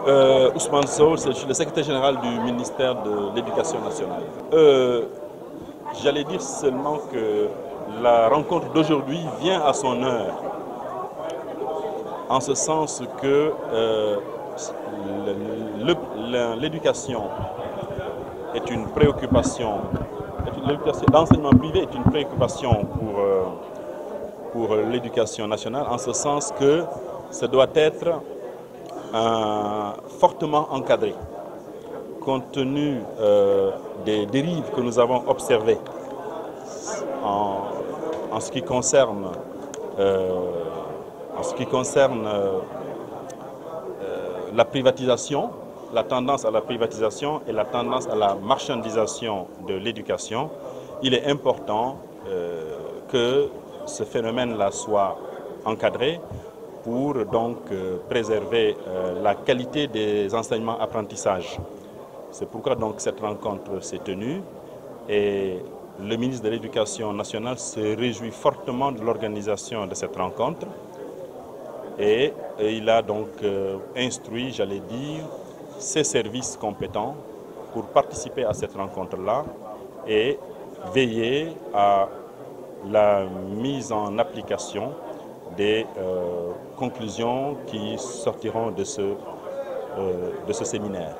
Ousmane Sow, je suis le secrétaire général du ministère de l'Éducation nationale. J'allais dire seulement que la rencontre d'aujourd'hui vient à son heure, en ce sens que l'éducation est une préoccupation, l'enseignement privé est une préoccupation pour l'éducation nationale, en ce sens que ça doit être fortement encadré, compte tenu des dérives que nous avons observées en ce qui concerne, la privatisation, la tendance à la privatisation et la tendance à la marchandisation de l'éducation. Il est important que ce phénomène-là soit encadré pour donc préserver la qualité des enseignements-apprentissages. C'est pourquoi donc cette rencontre s'est tenue et le ministre de l'Éducation nationale se réjouit fortement de l'organisation de cette rencontre et il a donc instruit, j'allais dire, ses services compétents pour participer à cette rencontre-là et veiller à la mise en application des conclusions qui sortiront de ce séminaire.